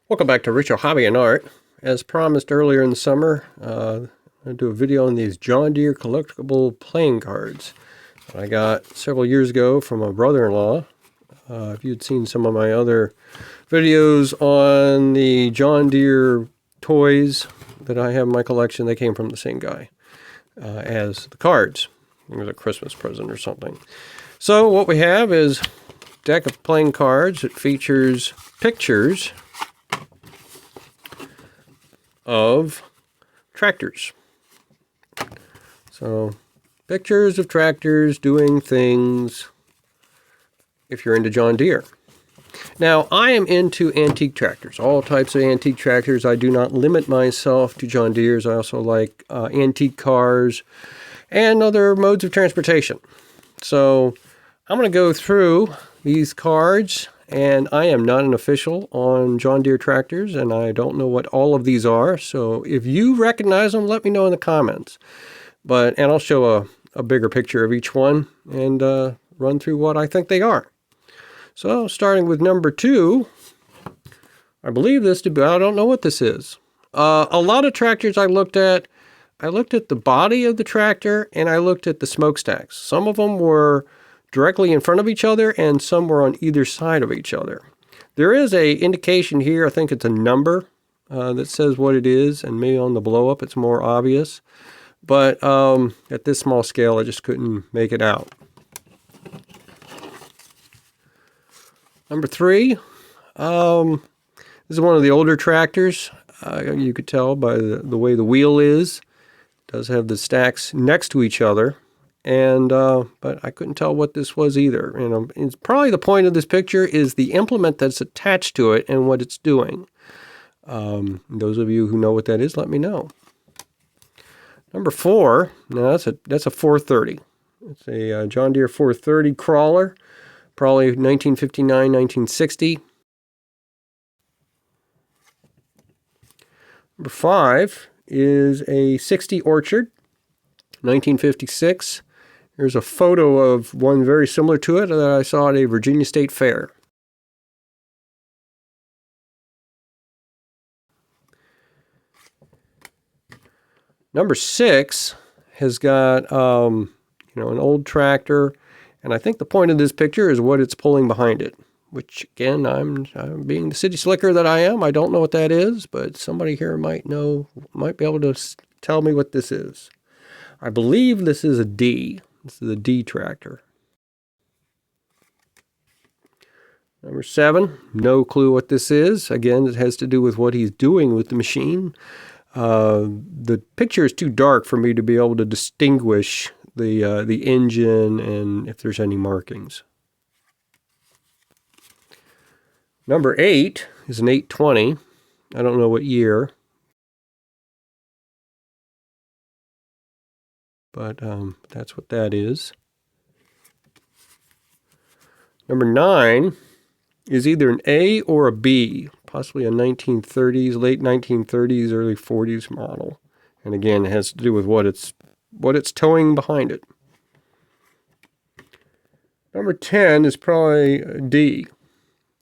Welcome back to Ritual Hobby and Art. As promised earlier in the summer, I'm going to do a video on these John Deere collectible playing cards that I got several years ago from a brother-in-law. If you'd seen some of my other videos on the John Deere toys that I have in my collection, they came from the same guy as the cards. It was a Christmas present or something. So what we have is a deck of playing cards. It features pictures of tractors. So pictures of tractors doing things if you're into John Deere. Now, I am into antique tractors, all types of antique tractors. I do not limit myself to John Deere's. I also like antique cars and other modes of transportation. So I'm going to go through these cards, and I am not an official on John Deere tractors, and I don't know what all of these are. So if you recognize them, let me know in the comments. And I'll show a bigger picture of each one and run through what I think they are. So starting with number 2, I believe this to be, I don't know what this is. A lot of tractors I looked at the body of the tractor and I looked at the smokestacks. Some of them were directly in front of each other and some were on either side of each other. There is a indication here, I think it's a number that says what it is, and maybe on the blow up it's more obvious. But at this small scale I just couldn't make it out. Number 3, this is one of the older tractors. You could tell by the way the wheel is. It does have the stacks next to each other, and but I couldn't tell what this was either. It's probably the point of this picture is the implement that's attached to it and what it's doing. Those of you who know what that is, let me know. Number 4, now that's a 430. It's a John Deere 430 crawler. Probably 1959, 1960. Number 5 is a 60 Orchard, 1956. Here's a photo of one very similar to it that I saw at a Virginia State Fair. Number 6 has got an old tractor. And I think the point of this picture is what it's pulling behind it, which, again, I'm being the city slicker that I am. I don't know what that is, but somebody here might be able to tell me what this is. I believe this is a D. This is a D tractor. Number 7, no clue what this is. Again, it has to do with what he's doing with the machine. The picture is too dark for me to be able to distinguish the engine and if there's any markings. Number 8 is an 820. I don't know what year, but that's what that is. Number 9 is either an A or a B, possibly a 1930s, late 1930s, early 40s model. And again, it has to do with what it's towing behind it. Number 10 is probably a D.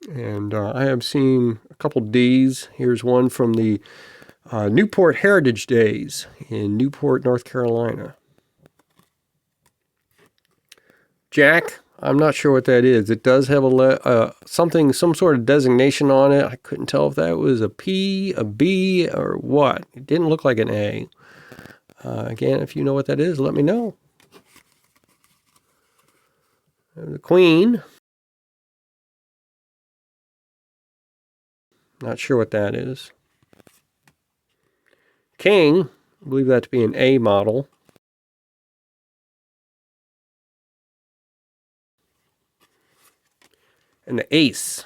And I have seen a couple Ds. Here's one from the Newport Heritage Days in Newport, North Carolina. Jack, I'm not sure what that is. It does have some sort of designation on it. I couldn't tell if that was a P, a B, or what. It didn't look like an A. Again, if you know what that is, let me know. The Queen. Not sure what that is. King. I believe that to be an A model. And the Ace.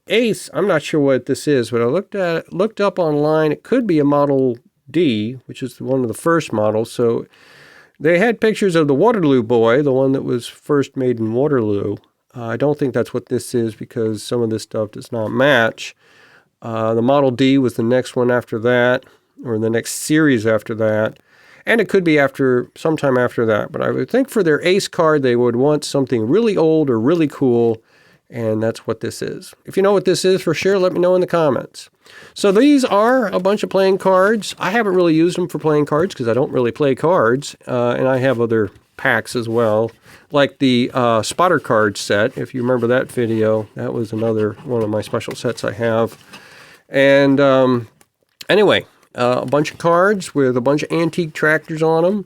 Ace, I'm not sure what this is, but I looked up online. It could be a Model D, which is one of the first models. So they had pictures of the Waterloo boy, the one that was first made in Waterloo. I don't think that's what this is because some of this stuff does not match. The Model D was the next one after that, or the next series after that. And it could be sometime after that. But I would think for their Ace card, they would want something really old or really cool. And that's what this is. If you know what this is for sure, let me know in the comments. So these are a bunch of playing cards. I haven't really used them for playing cards because I don't really play cards, and I have other packs as well, like the spotter card set. If you remember that video, that was another one of my special sets I have. And anyway, a bunch of cards with a bunch of antique tractors on them.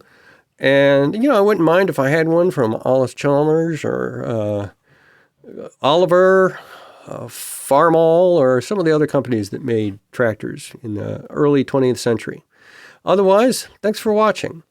And, I wouldn't mind if I had one from Alice Chalmers or Oliver, Farmall, or some of the other companies that made tractors in the early 20th century. Otherwise, thanks for watching.